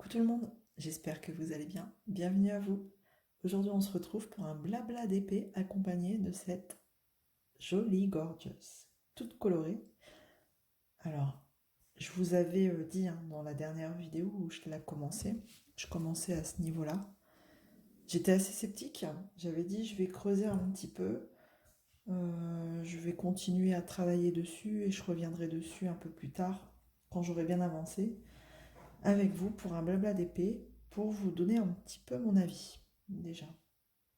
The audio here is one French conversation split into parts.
Coucou tout le monde, j'espère que vous allez bien. Bienvenue à vous. Aujourd'hui on se retrouve pour un blabla d'épée accompagné de cette jolie gorgeous, toute colorée. Alors, je vous avais dit dans la dernière vidéo où je l'ai commencé, je commençais à ce niveau-là. J'étais assez sceptique, j'avais dit je vais creuser un petit peu, je vais continuer à travailler dessus et je reviendrai dessus un peu plus tard quand j'aurai bien avancé avec vous pour un blabla d'épée pour vous donner un petit peu mon avis déjà.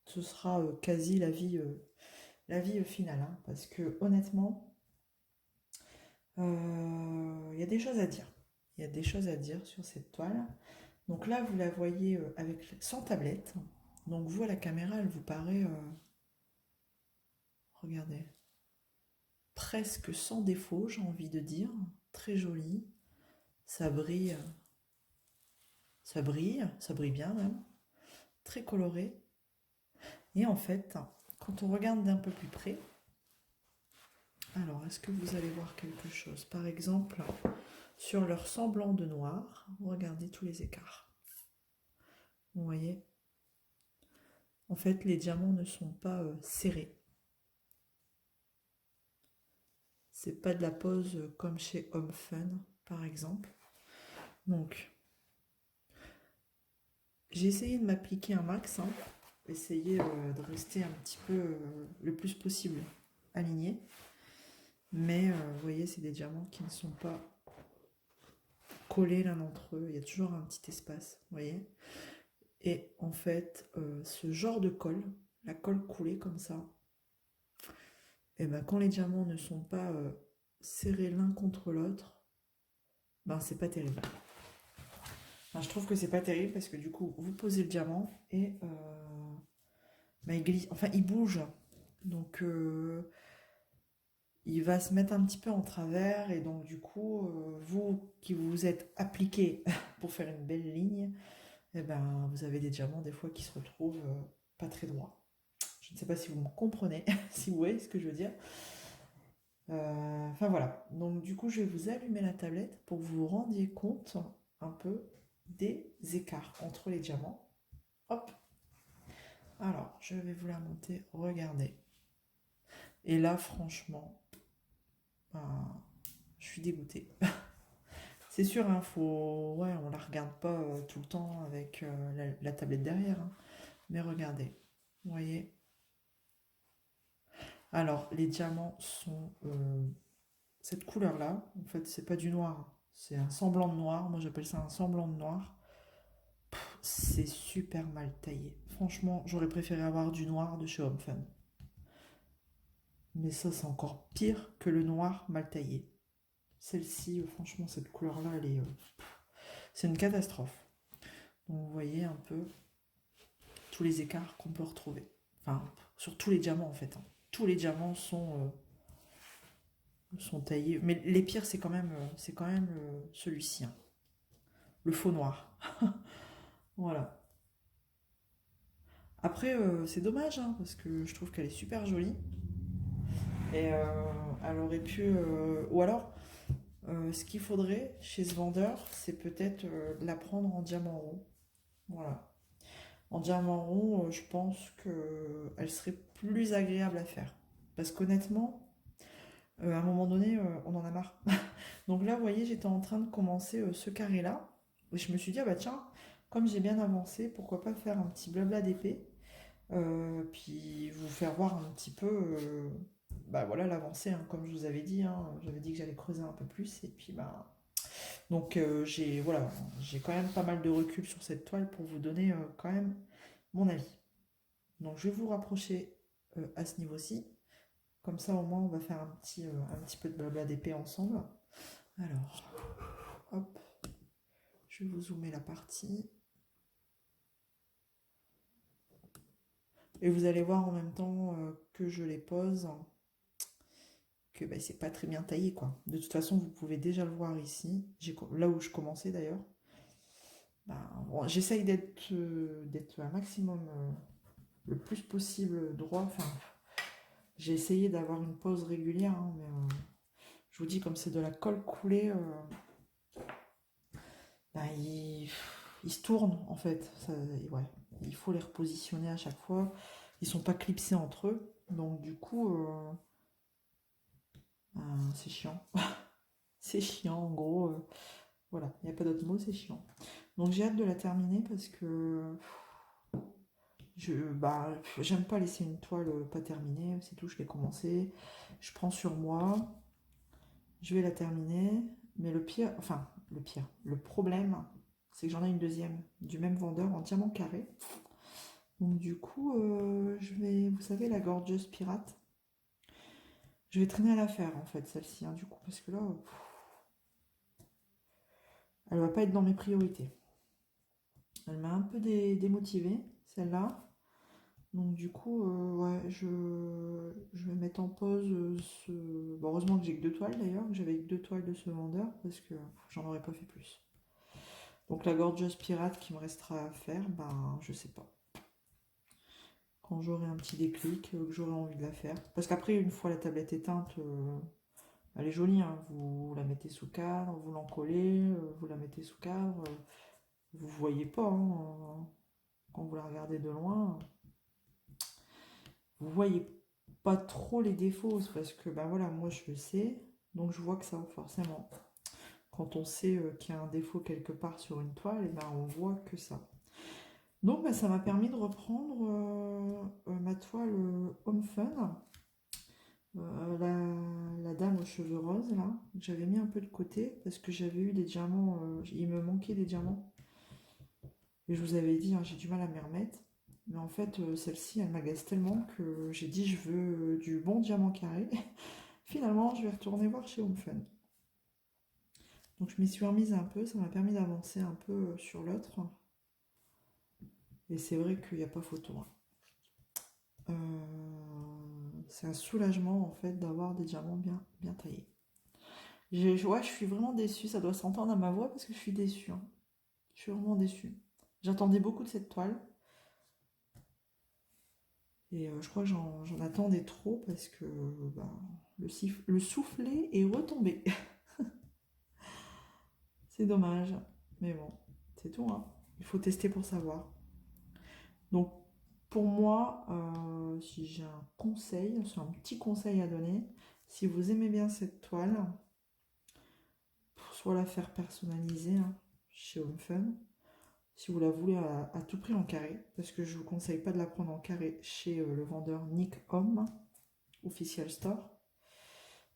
Ce sera quasi la vie finale hein, parce que honnêtement il y a des choses à dire. Il y a des choses à dire sur cette toile. Donc là vous la voyez sans tablette. Donc vous à la caméra elle vous paraît regardez presque sans défaut j'ai envie de dire. Très jolie. Ça brille. Ça brille bien même. Très coloré. Et en fait, quand on regarde d'un peu plus près, alors est-ce que vous allez voir quelque chose? Par exemple, sur leur semblant de noir, regardez tous les écarts. Vous voyez? En fait, les diamants ne sont pas serrés. C'est pas de la pose comme chez Homme Fun, par exemple. Donc, j'ai essayé de m'appliquer un max, essayer de rester un petit peu le plus possible aligné. Mais vous voyez, c'est des diamants qui ne sont pas collés l'un entre eux. Il y a toujours un petit espace, vous voyez. Et en fait, ce genre de colle, la colle coulée comme ça, et ben quand les diamants ne sont pas serrés l'un contre l'autre, ben c'est pas terrible. Enfin, je trouve que c'est pas terrible parce que du coup, vous posez le diamant et ben, il glisse, enfin il bouge. Donc il va se mettre un petit peu en travers et donc du coup, vous qui vous êtes appliqué pour faire une belle ligne, et ben vous avez des diamants des fois qui se retrouvent pas très droits. Je ne sais pas si vous me comprenez, si vous voyez ce que je veux dire. Enfin voilà, donc du coup je vais vous allumer la tablette pour que vous vous rendiez compte un peu des écarts entre les diamants. Hop, alors je vais vous la monter, regardez. Et là franchement, ben, je suis dégoûtée. C'est sûr, ouais, on la regarde pas tout le temps avec la tablette derrière, hein. Mais regardez, vous voyez. Alors les diamants sont cette couleur-là, en fait, c'est pas du noir, c'est un semblant de noir. Moi, j'appelle ça un semblant de noir. C'est super mal taillé. Franchement, j'aurais préféré avoir du noir de chez Homme Fun. Mais ça, c'est encore pire que le noir mal taillé. Celle-ci, franchement, cette couleur-là, c'est une catastrophe. Donc, vous voyez un peu tous les écarts qu'on peut retrouver. Enfin, sur tous les diamants, en fait, hein. Tous les diamants sont taillés. Mais les pires, c'est quand même celui-ci, hein. Le faux noir. Voilà. Après, c'est dommage, hein, parce que je trouve qu'elle est super jolie. Et elle aurait pu... ou alors, ce qu'il faudrait chez ce vendeur, c'est peut-être la prendre en diamant rond. Voilà. En diamant rond, je pense qu'elle serait plus agréable à faire. Parce qu'honnêtement, à un moment donné, on en a marre. Donc là, vous voyez, j'étais en train de commencer ce carré-là. Et je me suis dit, ah bah tiens, comme j'ai bien avancé, pourquoi pas faire un petit blabla d'épée. Puis vous faire voir un petit peu bah voilà l'avancée, hein, comme je vous avais dit, hein, j'avais dit que j'allais creuser un peu plus et puis bah donc j'ai quand même pas mal de recul sur cette toile pour vous donner quand même mon avis. Donc je vais vous rapprocher à ce niveau-ci, comme ça au moins on va faire un petit peu de blabla d'épée ensemble. Alors hop, je vais vous zoomer la partie et vous allez voir en même temps que je les pose que bah, c'est pas très bien taillé quoi. De toute façon, vous pouvez déjà le voir ici, là où je commençais d'ailleurs. Bah, bon, j'essaye d'être un maximum le plus possible droit. Enfin, j'ai essayé d'avoir une pose régulière, hein, mais je vous dis, comme c'est de la colle coulée, bah, ils se tournent en fait. Ça, ouais. Il faut les repositionner à chaque fois. Ils sont pas clipsés entre eux. Donc du coup, c'est chiant. C'est chiant en gros. Voilà, il n'y a pas d'autre mot, c'est chiant. Donc j'ai hâte de la terminer parce que j'aime pas laisser une toile pas terminée. C'est tout, je l'ai commencé. Je prends sur moi. Je vais la terminer. Mais le problème, c'est que j'en ai une deuxième du même vendeur en diamant carré. Donc du coup, je vais, vous savez, la Gorgeous Pirate, je vais traîner à la faire en fait, celle-ci, hein, du coup, parce que là, elle va pas être dans mes priorités. Elle m'a un peu démotivée, celle-là. Donc du coup, ouais, je vais mettre en pause Bon, heureusement que j'ai que deux toiles d'ailleurs, que j'avais que deux toiles de ce vendeur, parce que j'en aurais pas fait plus. Donc la Gorgeous Pirate qui me restera à faire, ben je sais pas. Quand j'aurai un petit déclic, que j'aurai envie de la faire. Parce qu'après, une fois la tablette éteinte, elle est jolie, hein. Vous la mettez sous cadre, vous l'encollez, vous la mettez sous cadre. Vous voyez pas, hein, quand vous la regardez de loin. Vous voyez pas trop les défauts, c'est parce que ben voilà, moi je le sais, donc je vois que ça, forcément. Quand on sait qu'il y a un défaut quelque part sur une toile, et ben on voit que ça. Donc ben, ça m'a permis de reprendre ma toile Home Fun. La dame aux cheveux roses là, j'avais mis un peu de côté parce que j'avais eu des diamants, il me manquait des diamants. Et je vous avais dit, hein, j'ai du mal à m'y remettre. Mais en fait, celle-ci, elle m'agace tellement que j'ai dit, je veux du bon diamant carré. Finalement, je vais retourner voir chez Home Fun. Donc je m'y suis remise un peu, ça m'a permis d'avancer un peu sur l'autre. Et c'est vrai qu'il n'y a pas photo, hein. C'est un soulagement en fait d'avoir des diamants bien, bien taillés. Ouais, je suis vraiment déçue, ça doit s'entendre à ma voix parce que je suis déçue, hein. Je suis vraiment déçue. J'attendais beaucoup de cette toile. Et je crois que j'en attendais trop parce que ben, le soufflet est retombé. C'est dommage. Mais bon, c'est tout, hein. Il faut tester pour savoir. Donc, pour moi, si j'ai un conseil, c'est un petit conseil à donner, si vous aimez bien cette toile, soit la faire personnaliser, hein, chez Home Fun, si vous la voulez à tout prix en carré, parce que je ne vous conseille pas de la prendre en carré chez le vendeur Nick Home, Official Store,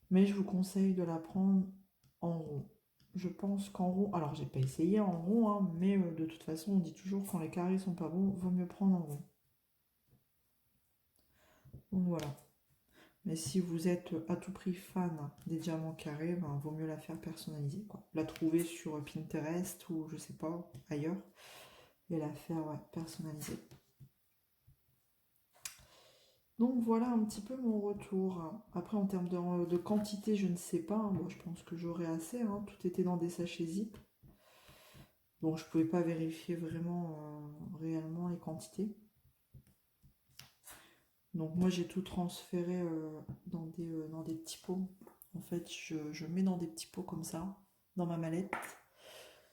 mais je vous conseille de la prendre en rond. Je pense qu'en rond, alors j'ai pas essayé en rond, hein, mais de toute façon on dit toujours quand les carrés sont pas bons, vaut mieux prendre en rond. Donc voilà. Mais si vous êtes à tout prix fan des diamants carrés, ben, vaut mieux la faire personnaliser, quoi. La trouver sur Pinterest ou je sais pas, ailleurs, et la faire, ouais, personnaliser. Donc voilà un petit peu mon retour. Après en termes de quantité, je ne sais pas, hein. Bon, je pense que j'aurai assez, hein. Tout était dans des sachets zip. Donc je ne pouvais pas vérifier vraiment réellement les quantités. Donc moi j'ai tout transféré dans des petits pots. En fait je mets dans des petits pots comme ça, dans ma mallette.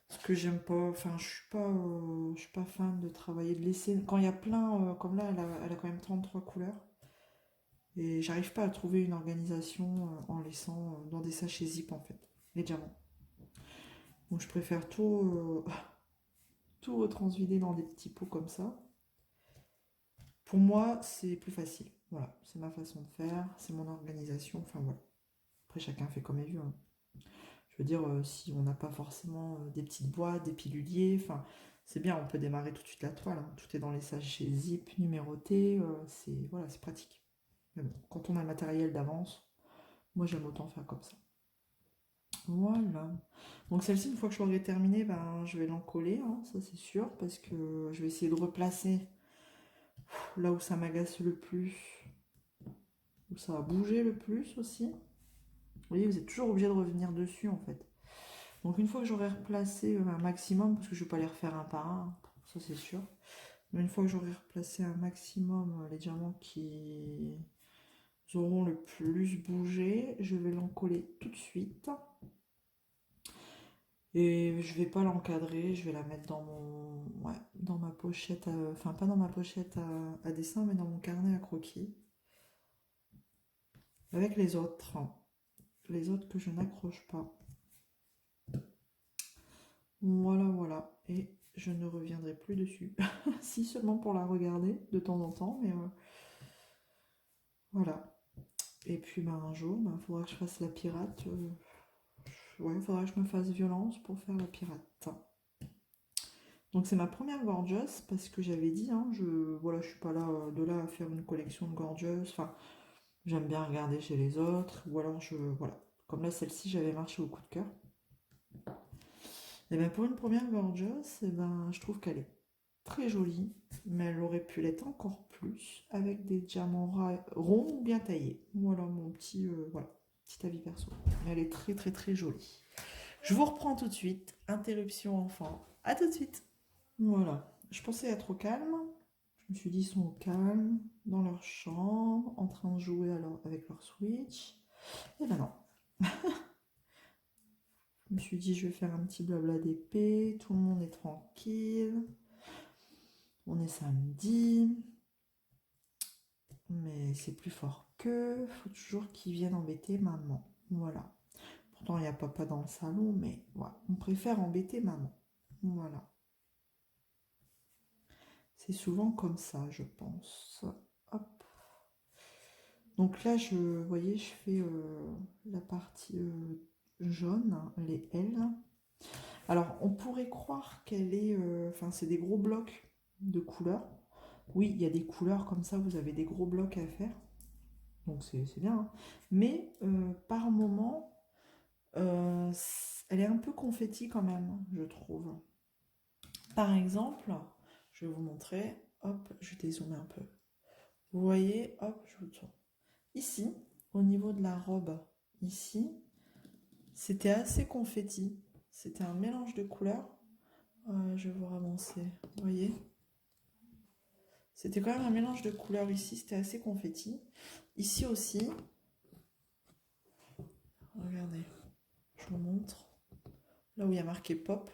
Ce que j'aime pas, enfin je suis pas fan de travailler, de laisser. Quand il y a plein, comme là elle a quand même 33 couleurs. Et j'arrive pas à trouver une organisation en laissant dans des sachets zip en fait, les diamants. Donc je préfère tout retransvider dans des petits pots comme ça. Pour moi, c'est plus facile. Voilà, c'est ma façon de faire, c'est mon organisation. Enfin voilà. Après, chacun fait comme il veut, hein. Je veux dire, si on n'a pas forcément des petites boîtes, des piluliers, enfin, c'est bien, on peut démarrer tout de suite la toile, hein. Tout est dans les sachets zip numérotés, c'est voilà, c'est pratique. Mais bon, quand on a le matériel d'avance, moi j'aime autant faire comme ça. Voilà. Donc celle-ci, une fois que je l'aurai terminée, ben, je vais l'encoller, hein, ça c'est sûr, parce que je vais essayer de replacer là où ça m'agace le plus, où ça a bougé le plus aussi. Vous voyez, vous êtes toujours obligé de revenir dessus en fait. Donc une fois que j'aurai replacé un maximum, parce que je ne vais pas les refaire un par un, ça c'est sûr, mais une fois que j'aurai replacé un maximum les diamants qui auront le plus bougé, je vais l'encoller tout de suite. Et je vais pas l'encadrer, je vais la mettre dans mon, ouais, dans ma pochette, enfin pas dans ma pochette à dessin, mais dans mon carnet à croquis, avec les autres que je n'accroche pas. Voilà, voilà, et je ne reviendrai plus dessus, si seulement pour la regarder de temps en temps, mais voilà. Et puis ben, un jour, il faudra que je fasse la pirate, ouais, il faudra que je me fasse violence pour faire la pirate. Donc c'est ma première gorgeous parce que j'avais dit, hein, voilà, je suis pas là de là à faire une collection de gorgeous. Enfin, j'aime bien regarder chez les autres, ou alors voilà. Comme là, celle-ci, j'avais marché au coup de cœur. Et bien pour une première gorgeous, et ben, je trouve qu'elle est très jolie, mais elle aurait pu l'être encore plus avec des diamants ronds ou bien taillés. Voilà mon petit, voilà, petit avis perso. Mais elle est très très très jolie. Je vous reprends tout de suite. Interruption enfant. À tout de suite. Voilà. Je pensais être au calme. Je me suis dit, ils sont au calme, dans leur chambre, en train de jouer avec leur Switch. Et ben non. Je me suis dit, je vais faire un petit blabla d'épée. Tout le monde est tranquille. On est samedi. Mais c'est plus fort qu'eux. Faut toujours qu'ils viennent embêter maman. Voilà. Pourtant, il n'y a papa dans le salon, mais voilà. On préfère embêter maman. Voilà. C'est souvent comme ça, je pense. Hop. Donc là, vous voyez, je fais la partie jaune, les L. Alors, on pourrait croire qu'elle est... Enfin, c'est des gros blocs de couleurs. Oui, il y a des couleurs comme ça, vous avez des gros blocs à faire. Donc, c'est bien. Hein. Mais par moment, elle est un peu confetti quand même, je trouve. Par exemple, je vais vous montrer. Hop, je dézoome un peu. Vous voyez, hop, je vous tourne. Ici, au niveau de la robe, ici, c'était assez confetti. C'était un mélange de couleurs. Je vais vous ravancer. Vous voyez? C'était quand même un mélange de couleurs ici. C'était assez confetti. Ici aussi. Regardez. Je vous montre. Là où il y a marqué pop.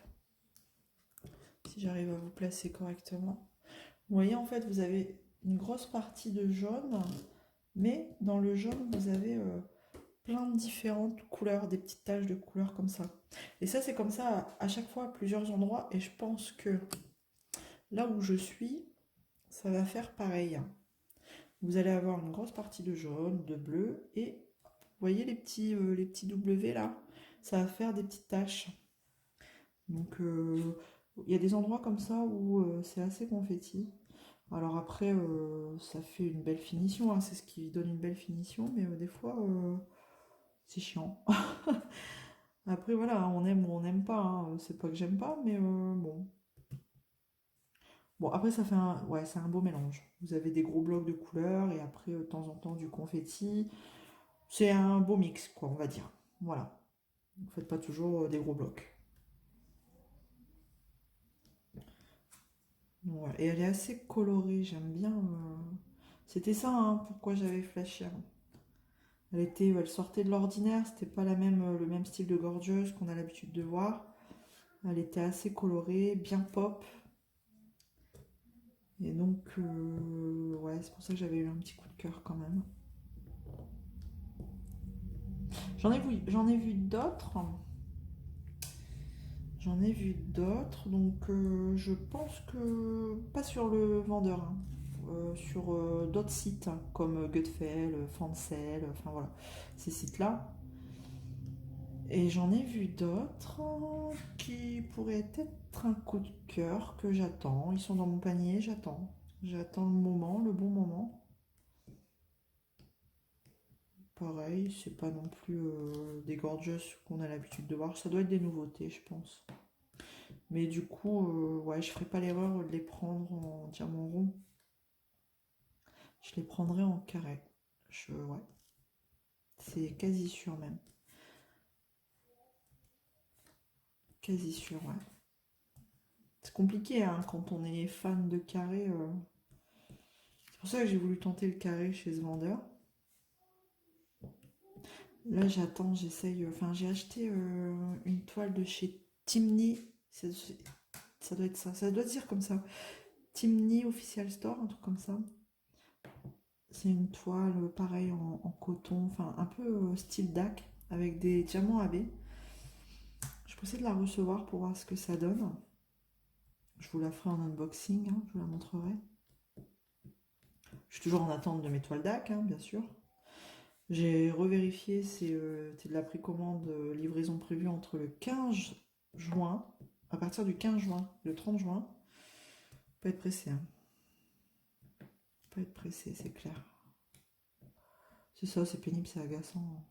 Si j'arrive à vous placer correctement. Vous voyez, en fait, vous avez une grosse partie de jaune. Mais dans le jaune, vous avez... plein de différentes couleurs, des petites taches de couleurs comme ça. Et ça, c'est comme ça à chaque fois à plusieurs endroits. Et je pense que là où je suis, ça va faire pareil. Vous allez avoir une grosse partie de jaune, de bleu. Et vous voyez les petits W là? Ça va faire des petites taches. Donc il y a des endroits comme ça où c'est assez confetti. Alors après, ça fait une belle finition. Hein, c'est ce qui donne une belle finition. Mais des fois... c'est chiant. Après, voilà, on aime ou on n'aime pas. Hein. C'est pas que j'aime pas, mais bon. Bon, après, ça fait un... Ouais, c'est un beau mélange. Vous avez des gros blocs de couleurs et après, de temps en temps, du confetti. C'est un beau mix, quoi, on va dire. Voilà. Vous faites pas toujours des gros blocs. Voilà. Et elle est assez colorée, j'aime bien. C'était ça, hein, pourquoi j'avais flashé. Elle sortait de l'ordinaire, c'était pas le même style de gorgeuse qu'on a l'habitude de voir. Elle était assez colorée, bien pop. Et donc, ouais, c'est pour ça que j'avais eu un petit coup de cœur quand même. J'en ai vu d'autres. J'en ai vu d'autres, donc je pense que pas sur le vendeur, hein, sur d'autres sites hein, comme Gutfeld, Fancel, enfin voilà, ces sites-là. Et j'en ai vu d'autres qui pourraient être un coup de cœur que j'attends. Ils sont dans mon panier, j'attends. J'attends le moment, le bon moment. Pareil, c'est pas non plus des gorgeous qu'on a l'habitude de voir. Ça doit être des nouveautés, je pense. Mais du coup, ouais, je ferai pas l'erreur de les prendre en diamant rond. Je les prendrai en carré. Ouais, c'est quasi sûr même. Quasi sûr, ouais. C'est compliqué hein, quand on est fan de carré. C'est pour ça que j'ai voulu tenter le carré chez ce vendeur. Là, j'attends, j'essaye. Enfin, j'ai acheté une toile de chez Timney, ça doit être ça. Ça doit se dire comme ça. Timney Official Store, un truc comme ça. C'est une toile, pareil, en coton, enfin un peu style DAC, avec des diamants AB. Je peux essayer de la recevoir pour voir ce que ça donne. Je vous la ferai en unboxing, hein, je vous la montrerai. Je suis toujours en attente de mes toiles DAC, hein, bien sûr. J'ai revérifié, c'est de la précommande, livraison prévue entre le 15 juin, à partir du 15 juin, le 30 juin. Pas être pressé, hein. Pas être pressé, c'est clair. C'est ça, c'est pénible, c'est agaçant.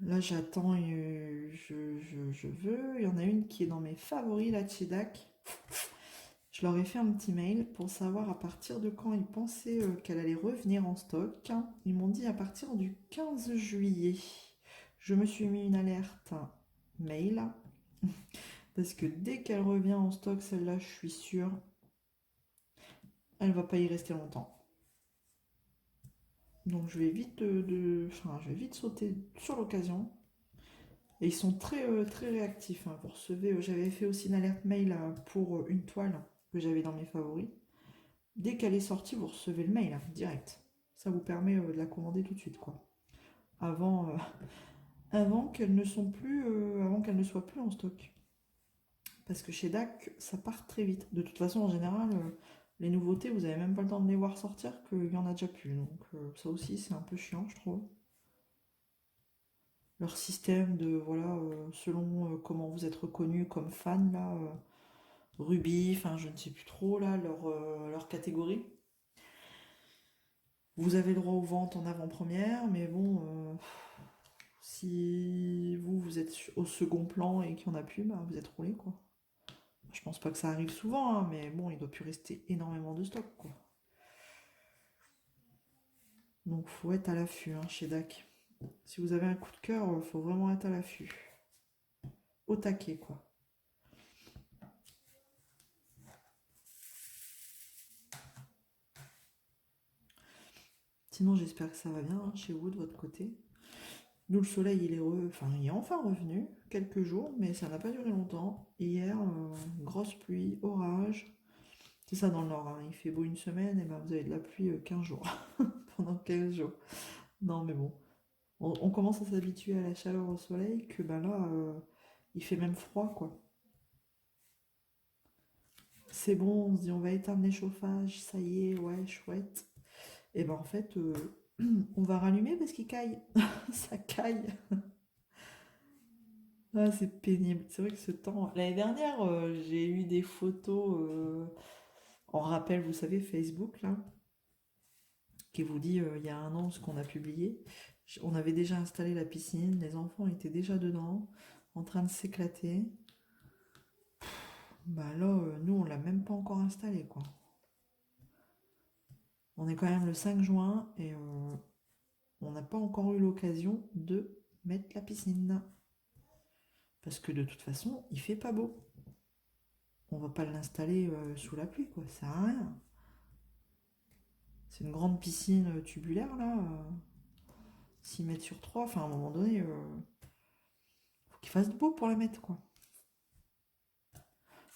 Là, j'attends, je veux. Il y en a une qui est dans mes favoris, la Chedak. Je leur ai fait un petit mail pour savoir à partir de quand ils pensaient qu'elle allait revenir en stock. Ils m'ont dit à partir du 15 juillet. Je me suis mis une alerte mail parce que dès qu'elle revient en stock, celle-là, je suis sûre, elle va pas y rester longtemps. Donc je vais vite je vais vite sauter sur l'occasion. Et ils sont très réactifs, hein. Vous recevez, j'avais fait aussi une alerte mail pour une toile que j'avais dans mes favoris. Dès qu'elle est sortie, vous recevez le mail, hein, direct. Ça vous permet de la commander tout de suite, quoi. Avant, avant qu'elle ne soit plus en stock. Parce que chez DAC, ça part très vite. De toute façon, en général, les nouveautés, vous n'avez même pas le temps de les voir sortir qu'il y en a déjà plus. Donc ça aussi, c'est un peu chiant, je trouve. Leur système de, voilà, selon comment vous êtes reconnu comme fan, là, Ruby, enfin je ne sais plus trop, là, leur catégorie. Vous avez le droit aux ventes en avant-première, mais bon, si vous êtes au second plan et qu'il n'y en a plus, bah, vous êtes roulé, quoi. Je pense pas que ça arrive souvent, hein, mais bon, il doit plus rester énormément de stock, quoi. Donc faut être à l'affût, hein, chez DAC. Si vous avez un coup de cœur, faut vraiment être à l'affût. Au taquet, quoi. Sinon, j'espère que ça va bien, hein, chez vous, de votre côté. Nous, le soleil, il est enfin revenu, quelques jours, mais ça n'a pas duré longtemps. Hier, grosse pluie, orage. C'est ça dans le nord, hein. Il fait beau une semaine, et ben vous avez de la pluie 15 jours. Pendant 15 jours. Non, mais bon. On commence à s'habituer à la chaleur au soleil, que ben là, il fait même froid, quoi. C'est bon, on se dit on va éteindre les chauffages, ça y est, ouais, chouette. Et ben en fait, on va rallumer parce qu'il caille. Ça caille. Ah, c'est pénible. C'est vrai que ce temps. L'année dernière, j'ai eu des photos en rappel, vous savez, Facebook, là, qui vous dit il y a un an ce qu'on a publié. On avait déjà installé la piscine, les enfants étaient déjà dedans, en train de s'éclater. Bah là, nous, on l'a même pas encore installé, quoi. On est quand même le 5 juin et on n'a pas encore eu l'occasion de mettre la piscine. Parce que de toute façon, il fait pas beau. On va pas l'installer sous la pluie, quoi. Ça sert à rien. C'est une grande piscine tubulaire, là. 6 mètres sur 3. Enfin, à un moment donné, faut qu'il fasse beau pour la mettre, quoi.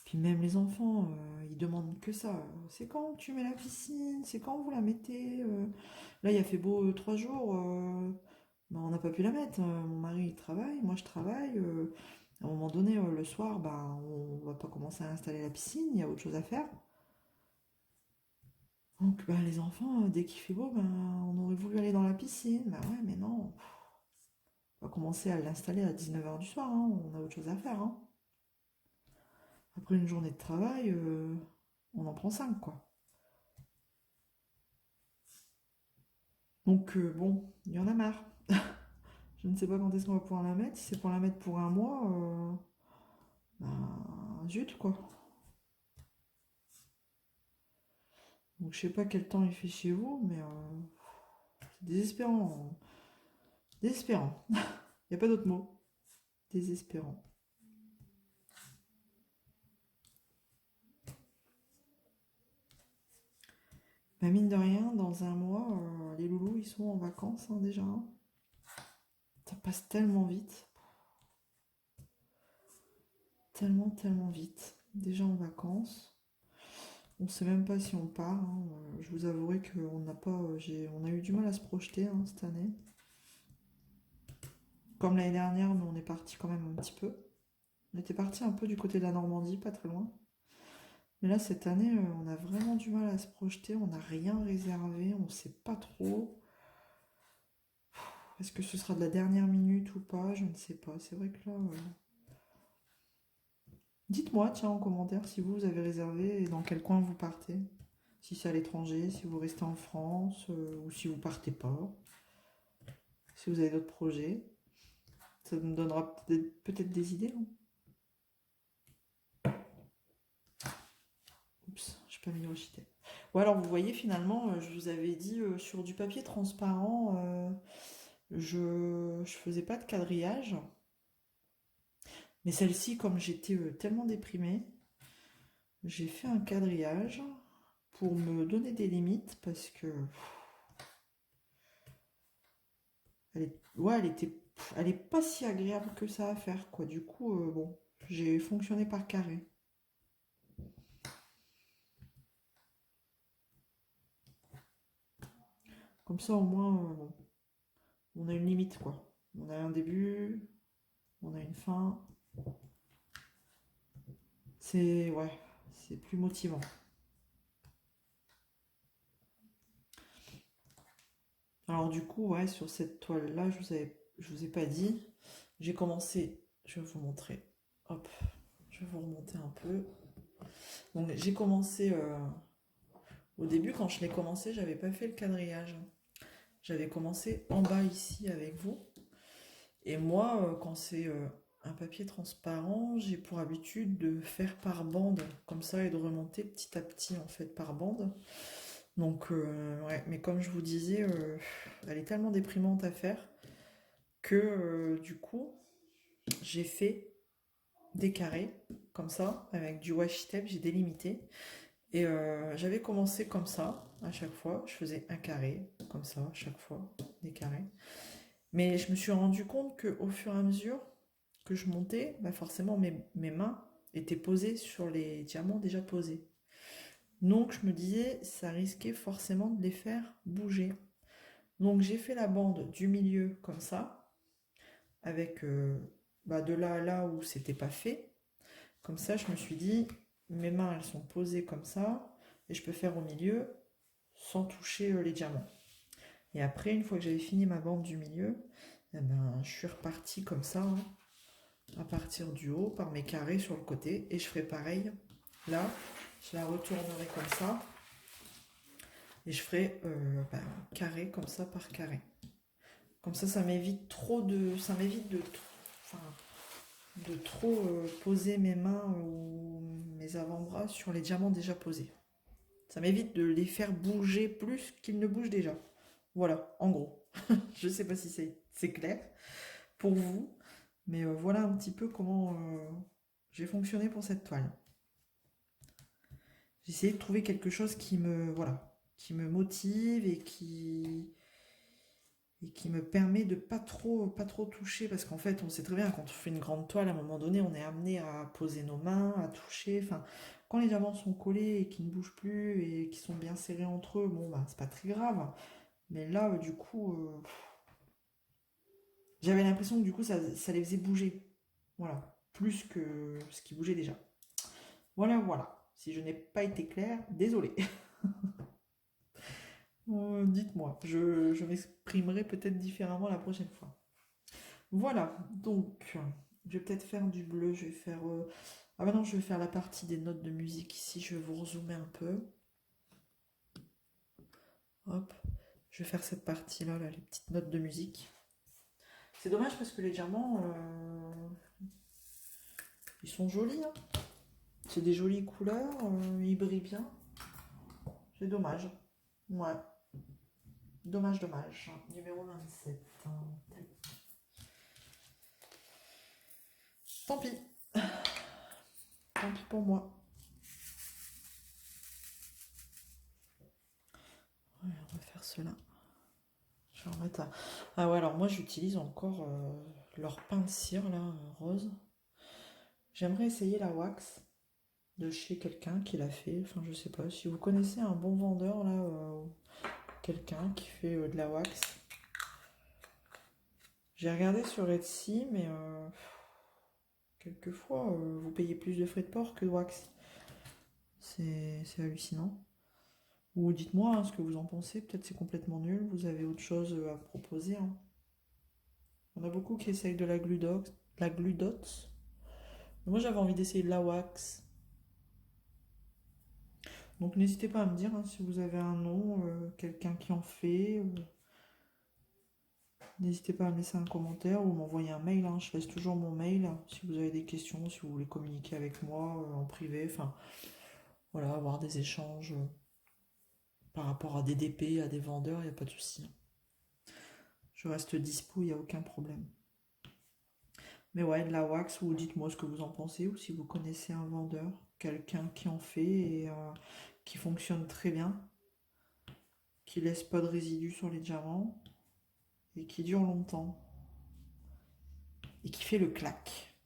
Puis même les enfants, ils demandent que ça. C'est quand tu mets la piscine? C'est quand vous la mettez? Là, il a fait beau 3 jours. Ben, on n'a pas pu la mettre. Mon mari il travaille, moi je travaille. À un moment donné, le soir, ben, on va pas commencer à installer la piscine. Il y a autre chose à faire. Donc ben, les enfants, dès qu'il fait beau, ben, on aurait voulu aller dans la piscine. Ben ouais, mais non. On va commencer à l'installer à 19h du soir, hein. On a autre chose à faire, hein. Après une journée de travail, on en prend 5, quoi. Donc bon, il y en a marre. Je ne sais pas quand est-ce qu'on va pouvoir la mettre. Si c'est pour la mettre pour un mois, ben zut, quoi. Donc je sais pas quel temps il fait chez vous, mais c'est désespérant. Désespérant. Il n'y a pas d'autre mot. Désespérant. Bah mine de rien, dans un mois, les loulous, ils sont en vacances, hein, déjà, hein. Ça passe tellement vite. tellement, tellement vite. Déjà en vacances. On ne sait même pas si on part, hein. Je vous avouerai qu'on n'a pas, on a eu du mal à se projeter, hein, cette année. Comme l'année dernière, mais on est parti quand même un petit peu. On était parti un peu du côté de la Normandie, pas très loin. Mais là, cette année, on a vraiment du mal à se projeter. On n'a rien réservé, on ne sait pas trop. Est-ce que ce sera de la dernière minute ou pas? Je ne sais pas. C'est vrai que là, dites-moi, tiens, en commentaire si vous avez réservé et dans quel coin vous partez. Si c'est à l'étranger, si vous restez en France ou si vous partez pas. Si vous avez d'autres projets. Ça me donnera peut-être des idées, hein. Oups, j'ai pas mis le washi tape. Bon, alors vous voyez, finalement, je vous avais dit sur du papier transparent, je faisais pas de quadrillage. Mais celle-ci, comme j'étais tellement déprimée, j'ai fait un quadrillage pour me donner des limites parce que ouais, elle est pas si agréable que ça à faire, quoi. Du coup, bon, j'ai fonctionné par carré. Comme ça, au moins, bon, on a une limite, quoi. On a un début, on a une fin. Ouais, c'est plus motivant. Alors du coup, ouais, sur cette toile-là, je vous ai pas dit, j'ai commencé, je vais vous montrer. Hop, je vais vous remonter un peu. Donc j'ai commencé au début, quand je l'ai commencé, j'avais pas fait le quadrillage. J'avais commencé en bas ici avec vous. Et moi, quand c'est un papier transparent, j'ai pour habitude de faire par bande, comme ça, et de remonter petit à petit, en fait, par bande. Donc, ouais, mais comme je vous disais, elle est tellement déprimante à faire que, du coup, j'ai fait des carrés, comme ça, avec du washi tape, j'ai délimité. Et j'avais commencé comme ça, à chaque fois. Je faisais un carré, comme ça, à chaque fois, des carrés. Mais je me suis rendu compte qu'au fur et à mesure que je montais, bah forcément mes mains étaient posées sur les diamants déjà posés. Donc je me disais, ça risquait forcément de les faire bouger. Donc j'ai fait la bande du milieu comme ça, avec bah, de là à là où c'était pas fait. Comme ça, je me suis dit, mes mains elles sont posées comme ça, et je peux faire au milieu sans toucher les diamants. Et après, une fois que j'avais fini ma bande du milieu, eh ben, je suis repartie comme ça, hein, à partir du haut, par mes carrés sur le côté, et je ferai pareil. Là, je la retournerai comme ça, et je ferai ben, carré comme ça par carré. Comme ça m'évite ça m'évite enfin, de trop poser mes mains ou mes avant-bras sur les diamants déjà posés. Ça m'évite de les faire bouger plus qu'ils ne bougent déjà. Voilà, en gros. Je sais pas si c'est clair pour vous, mais voilà un petit peu comment j'ai fonctionné pour cette toile. J'ai essayé de trouver quelque chose qui me motive et qui me permet de pas trop toucher, parce qu'en fait, on sait très bien, quand on fait une grande toile, à un moment donné, on est amené à poser nos mains, à toucher, enfin, quand les diamants sont collés et qui ne bougent plus et qui sont bien serrés entre eux, bon, bah, c'est pas très grave, mais là, du coup, j'avais l'impression que du coup, ça les faisait bouger, voilà, plus que ce qui bougeait déjà. Voilà, voilà. Si je n'ai pas été claire, désolé. Dites-moi, je m'exprimerai peut-être différemment la prochaine fois. Voilà, donc je vais peut-être faire du bleu, je vais faire... Ah bah non, je vais faire la partie des notes de musique ici, je vais vous rezoomer un peu. Hop, je vais faire cette partie-là, là, les petites notes de musique. C'est dommage parce que les diamants, ils sont jolis, hein. C'est des jolies couleurs, ils brillent bien. C'est dommage. Ouais. Dommage, dommage. Numéro 27. Tant pis. Tant pis pour moi. Ouais, on va faire cela. Je vais en mettre à... Ah ouais, alors moi j'utilise encore leur pain de cire là, rose. J'aimerais essayer la wax de chez quelqu'un qui l'a fait. Enfin, je sais pas. Si vous connaissez un bon vendeur, là, quelqu'un qui fait de la wax. J'ai regardé sur Etsy, mais quelquefois, vous payez plus de frais de port que de wax. C'est hallucinant. Ou dites-moi hein, ce que vous en pensez. Peut-être c'est complètement nul. Vous avez autre chose à proposer. Hein. On a beaucoup qui essayent de la gludox, la gludots. Moi, j'avais envie d'essayer de la wax. Donc, n'hésitez pas à me dire hein, si vous avez un nom, quelqu'un qui en fait. N'hésitez pas à me laisser un commentaire ou m'envoyer un mail. Hein. Je laisse toujours mon mail si vous avez des questions, si vous voulez communiquer avec moi en privé. Enfin, voilà, avoir des échanges par rapport à des DP, à des vendeurs, il n'y a pas de souci. Je reste dispo, il n'y a aucun problème. Mais ouais, de la wax, ou dites-moi ce que vous en pensez, ou si vous connaissez un vendeur, quelqu'un qui en fait et qui fonctionne très bien, qui laisse pas de résidus sur les diamants et qui dure longtemps et qui fait le clac,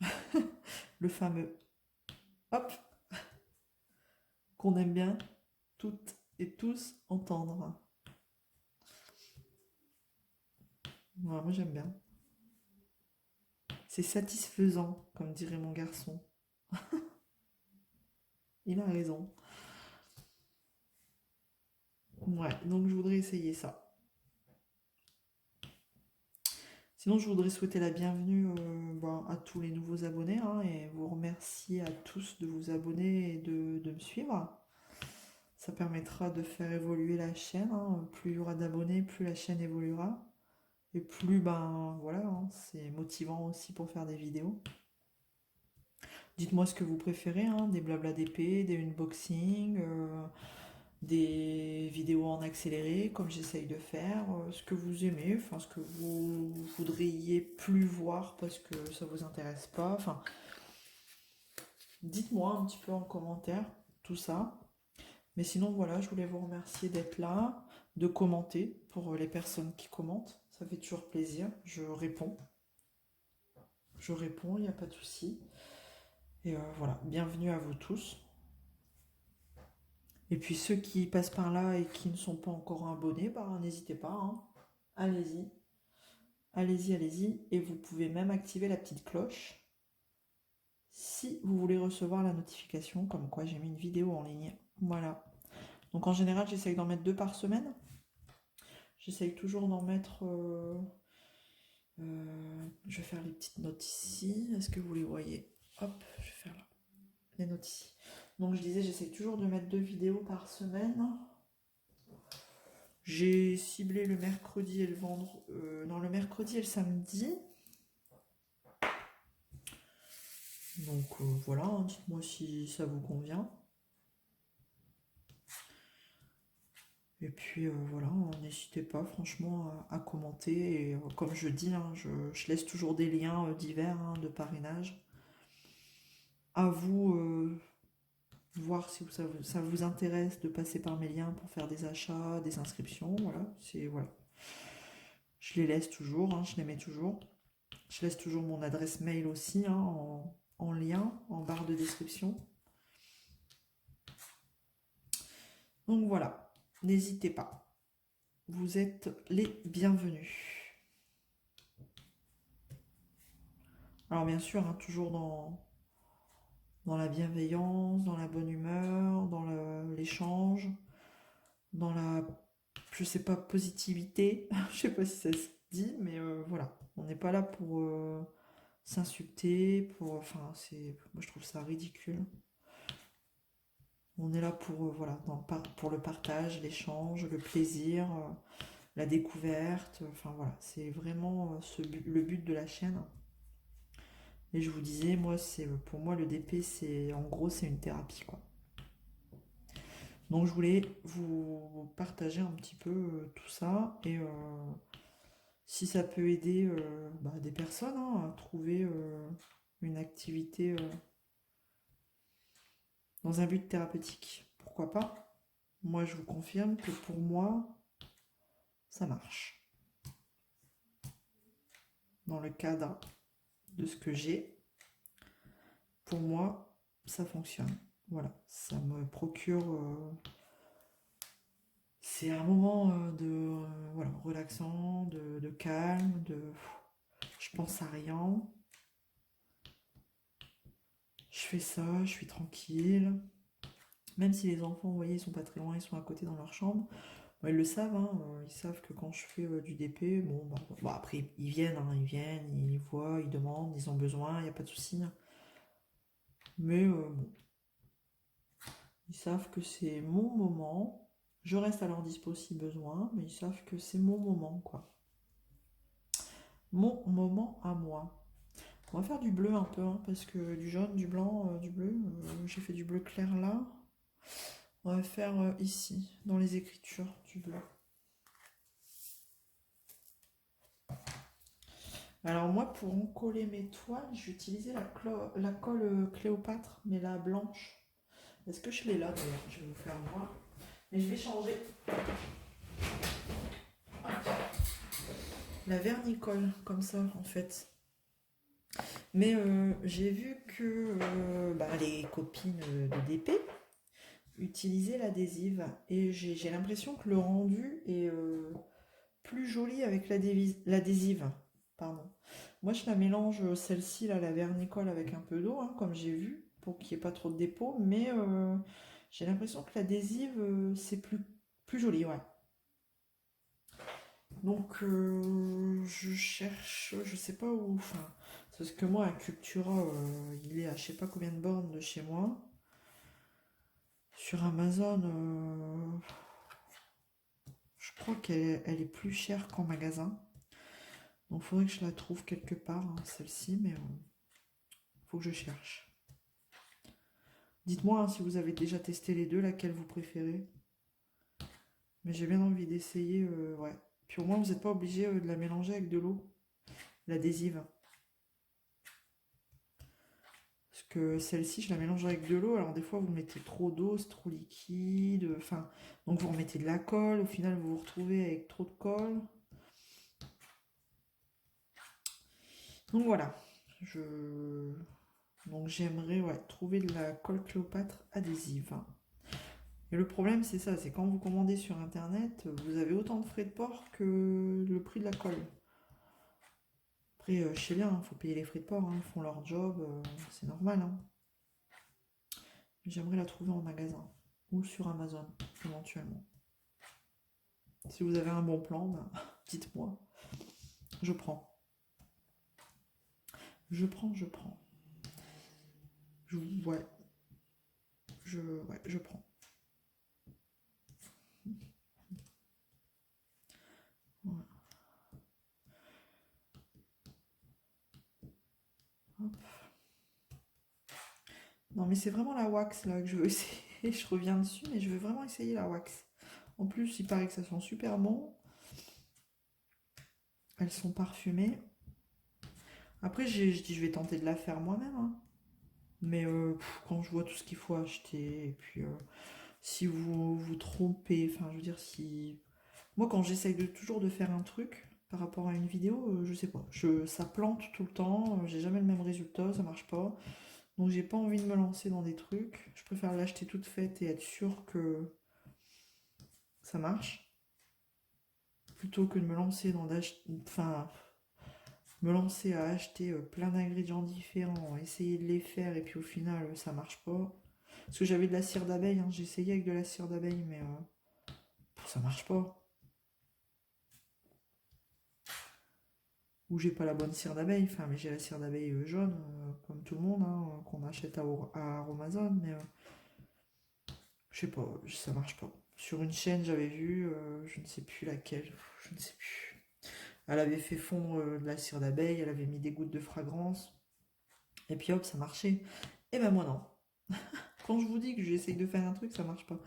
le fameux hop qu'on aime bien toutes et tous entendre. Voilà, moi j'aime bien. C'est satisfaisant, comme dirait mon garçon. Il a raison. Ouais, donc je voudrais essayer ça. Sinon, je voudrais souhaiter la bienvenue à tous les nouveaux abonnés hein, et vous remercier à tous de vous abonner et de me suivre. Ça permettra de faire évoluer la chaîne. Hein. Plus il y aura d'abonnés, plus la chaîne évoluera. Et plus, voilà, hein, c'est motivant aussi pour faire des vidéos. Dites-moi ce que vous préférez, hein, des blabla d'épée, des unboxings, des vidéos en accéléré, comme j'essaye de faire, ce que vous aimez, enfin ce que vous voudriez plus voir parce que ça vous intéresse pas. Enfin, dites-moi un petit peu en commentaire tout ça. Mais sinon, voilà, je voulais vous remercier d'être là, de commenter pour les personnes qui commentent. Ça fait toujours plaisir. Je réponds. Il n'y a pas de souci. Et voilà, bienvenue à vous tous. Et puis ceux qui passent par là et qui ne sont pas encore abonnés, n'hésitez pas. Hein. Allez-y. Allez-y, allez-y. Et vous pouvez même activer la petite cloche si vous voulez recevoir la notification comme quoi j'ai mis une vidéo en ligne. Voilà. Donc en général, j'essaye d'en mettre 2 par semaine. J'essaye toujours d'en mettre... je vais faire les petites notes ici. Est-ce que vous les voyez? Hop, je vais faire là. Les notes ici. Donc je disais, j'essaye toujours de mettre 2 vidéos par semaine. J'ai ciblé le mercredi et le vendredi. Non, le mercredi et le samedi. Donc voilà, hein, dites-moi si ça vous convient. Et puis voilà, n'hésitez pas franchement à commenter. Et comme je dis, hein, je laisse toujours des liens divers hein, de parrainage. À vous voir si ça vous intéresse de passer par mes liens pour faire des achats, des inscriptions. Voilà, voilà. Je les laisse toujours, hein, je les mets toujours. Je laisse toujours mon adresse mail aussi hein, en lien, en barre de description. Donc voilà, n'hésitez pas. Vous êtes les bienvenus. Alors bien sûr, hein, toujours dans la bienveillance, dans la bonne humeur, dans l'échange, dans la, je sais pas, positivité. Je sais pas si ça se dit, mais voilà. On n'est pas là pour s'insulter, enfin, moi je trouve ça ridicule. On est là pour, voilà, pour le partage, l'échange, le plaisir, la découverte. Enfin voilà, c'est vraiment le but de la chaîne. Et je vous disais, moi, pour moi, le DP, en gros, c'est une thérapie, quoi. Donc, je voulais vous partager un petit peu tout ça. Et si ça peut aider des personnes hein, à trouver une activité dans un but thérapeutique, pourquoi pas? Moi, je vous confirme que pour moi, ça marche. Dans le cadre de ce que j'ai, pour moi, ça fonctionne. Voilà, ça me procure... c'est un moment de voilà, relaxant, de calme, je pense à rien. Je fais ça, je suis tranquille. Même si les enfants, vous voyez, ils sont pas très loin, ils sont à côté dans leur chambre. Bon, ils le savent, hein, ils savent que quand je fais du DP, bon, bon, après ils viennent, hein, ils voient, ils demandent, ils ont besoin, il n'y a pas de souci. Mais bon, ils savent que c'est mon moment. Je reste à leur dispo si besoin, mais ils savent que c'est mon moment, quoi. Mon moment à moi. On va faire du bleu un peu, hein, parce que du jaune, du blanc, du bleu, j'ai fait du bleu clair là. On va faire ici, dans les écritures, du bleu. Alors moi, pour encoller mes toiles, je vais utiliser la colle Cléopâtre, mais la blanche. Est-ce que je l'ai là d'ailleurs? Je vais vous faire voir. Mais je vais changer. La vernicole, comme ça, en fait. Mais j'ai vu que les copines de DP utilisaient l'adhésive. Et j'ai l'impression que le rendu est plus joli avec l'adhésive. Pardon. Moi, je la mélange, celle-ci, là, la vernicole, avec un peu d'eau, hein, comme j'ai vu, pour qu'il n'y ait pas trop de dépôt. Mais j'ai l'impression que l'adhésive, c'est plus joli, ouais. Donc, je cherche, je sais pas où. Enfin, c'est parce que moi, un Cultura, il est à je sais pas combien de bornes de chez moi. Sur Amazon, je crois qu'elle est plus chère qu'en magasin. Donc, il faudrait que je la trouve quelque part, hein, celle-ci, mais faut que je cherche. Dites-moi hein, si vous avez déjà testé les deux, laquelle vous préférez. Mais j'ai bien envie d'essayer, ouais. Puis au moins, vous n'êtes pas obligé de la mélanger avec de l'eau, l'adhésive. Parce que celle-ci, je la mélange avec de l'eau. Alors des fois, vous mettez trop d'eau, c'est trop liquide. Enfin, donc vous remettez de la colle. Au final, vous vous retrouvez avec trop de colle. Donc voilà. Donc j'aimerais trouver de la colle Cléopâtre adhésive. Et le problème, c'est ça, c'est quand vous commandez sur Internet, vous avez autant de frais de port que le prix de la colle. Après, je sais bien, il faut payer les frais de port, hein, ils font leur job, c'est normal. Hein. J'aimerais la trouver en magasin ou sur Amazon, éventuellement. Si vous avez un bon plan, dites-moi. Je prends. Je prends. Ouais, je prends. Ouais. Hop. Non, mais c'est vraiment la wax là que je veux essayer. Je reviens dessus, mais je veux vraiment essayer la wax. En plus, il paraît que ça sent super bon. Elles sont parfumées. Après, je dis, je vais tenter de la faire moi-même. Hein. Mais quand je vois tout ce qu'il faut acheter, et puis si vous vous trompez, enfin, je veux dire, si. Moi, quand j'essaye toujours de faire un truc par rapport à une vidéo, je sais pas. Ça plante tout le temps, j'ai jamais le même résultat, ça marche pas. Donc, j'ai pas envie de me lancer dans des trucs. Je préfère l'acheter toute faite et être sûr que ça marche. Plutôt que de me lancer dans me lancer à acheter plein d'ingrédients différents, essayer de les faire et puis au final ça marche pas. Parce que j'avais de la cire d'abeille, hein, j'ai essayé avec de la cire d'abeille, mais ça marche pas. Ou j'ai pas la bonne cire d'abeille, enfin, mais j'ai la cire d'abeille jaune, comme tout le monde, hein, qu'on achète à Amazon, mais je sais pas, ça marche pas. Sur une chaîne, j'avais vu, je ne sais plus laquelle, je ne sais plus. Elle avait fait fondre de la cire d'abeille, elle avait mis des gouttes de fragrance, et puis hop, ça marchait. Et ben moi non. Quand je vous dis que j'essaye de faire un truc, ça marche pas.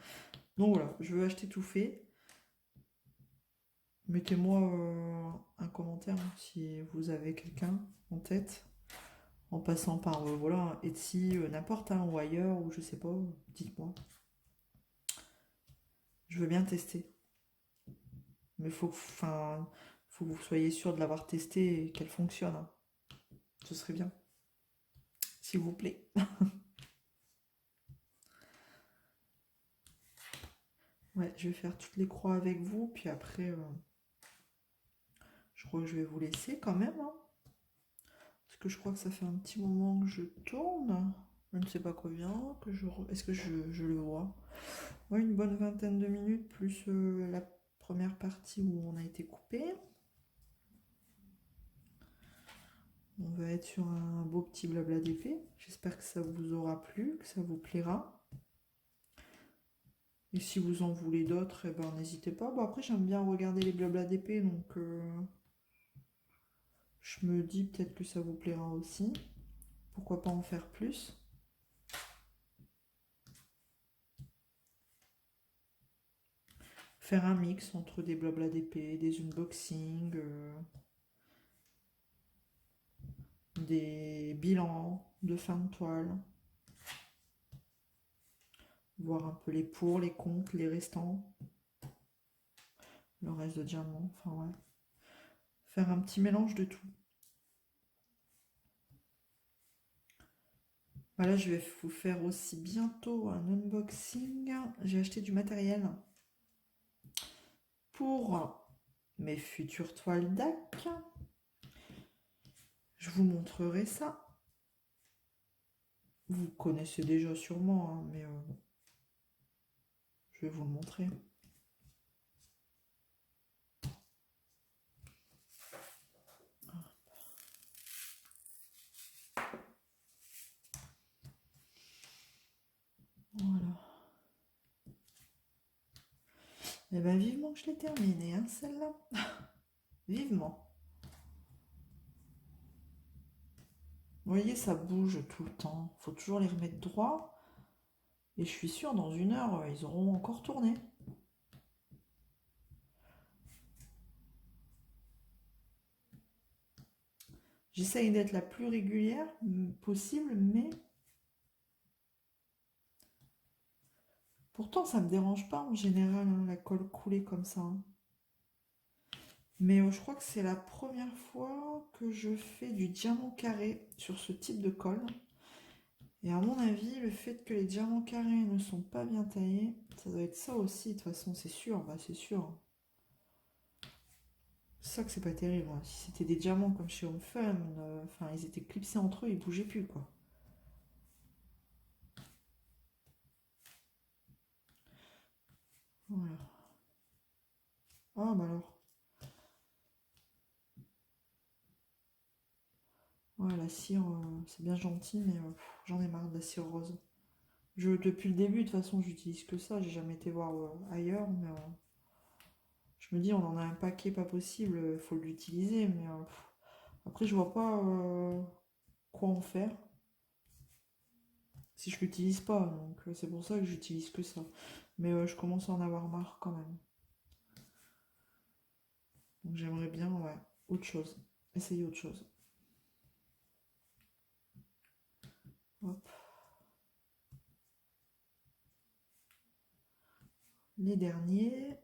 Donc voilà, je veux acheter tout fait. Mettez-moi un commentaire hein, si vous avez quelqu'un en tête, en passant par voilà, Etsy, n'importe hein, ou ailleurs, ou je sais pas, dites-moi. Je veux bien tester. Mais faut que vous soyez sûr de l'avoir testé et qu'elle fonctionne. Hein. Ce serait bien. s'il vous plaît. Ouais, je vais faire toutes les croix avec vous, puis après, je crois que je vais vous laisser quand même, hein, parce que je crois que ça fait un petit moment que je tourne. Je ne sais pas combien, est-ce que je le vois? Ouais, une bonne vingtaine de minutes, plus la première partie où on a été coupé. On va être sur un beau petit blabla d'épée. J'espère que ça vous aura plu, que ça vous plaira. Et si vous en voulez d'autres, eh ben, n'hésitez pas. Bon, après, j'aime bien regarder les blabla d'épée, donc je me dis peut-être que ça vous plaira aussi. Pourquoi pas en faire plus? Faire un mix entre des blabla d'épée, des unboxings, des bilans de fin de toile. Voir un peu les pour, les contre, les restants. Le reste de diamants, enfin ouais. Faire un petit mélange de tout. Voilà, je vais vous faire aussi bientôt un unboxing. J'ai acheté du matériel pour mes futures toiles DAC. Je vous montrerai ça. Vous connaissez déjà sûrement, hein, mais je vais vous le montrer. Voilà. Et bien vivement que je l'ai terminée, hein, celle-là. Vivement. Vous voyez, ça bouge tout le temps. Faut toujours les remettre droit. Et je suis sûre, dans une heure, ils auront encore tourné. J'essaye d'être la plus régulière possible, mais pourtant ça me dérange pas en général, hein, la colle coulée comme ça, hein. Mais je crois que c'est la première fois que je fais du diamant carré sur ce type de colle. Et à mon avis, le fait que les diamants carrés ne sont pas bien taillés, ça doit être ça aussi, de toute façon, c'est sûr, bah c'est sûr. C'est ça que c'est pas terrible, hein. Si c'était des diamants comme chez Home Fun, enfin ils étaient clipsés entre eux, ils bougeaient plus, quoi. Voilà. Ah bah alors. Ouais, la cire, c'est bien gentil, mais j'en ai marre de la cire rose. Depuis le début, de toute façon, j'utilise que ça. J'ai jamais été voir ailleurs, mais je me dis, on en a un paquet pas possible, il faut l'utiliser, mais après, je vois pas quoi en faire si je l'utilise pas. Donc, c'est pour ça que j'utilise que ça. Mais je commence à en avoir marre quand même. Donc, j'aimerais bien, ouais, autre chose. Essayer autre chose. Hop. Les derniers.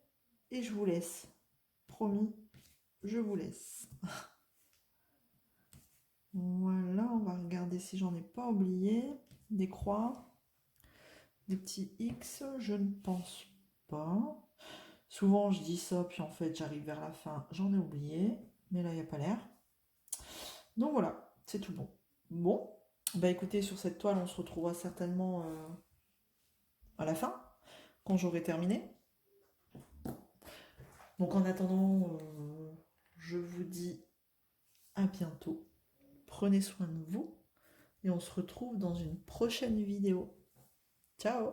Et je vous laisse. Promis, je vous laisse. Voilà, on va regarder si j'en ai pas oublié. Des croix, des petits X, je ne pense pas. Souvent je dis ça, puis en fait j'arrive vers la fin, j'en ai oublié. Mais là, il n'y a pas l'air. Donc voilà, c'est tout bon. Bon, bah écoutez, sur cette toile, on se retrouvera certainement à la fin, quand j'aurai terminé. Donc en attendant, je vous dis à bientôt. Prenez soin de vous et on se retrouve dans une prochaine vidéo. Ciao!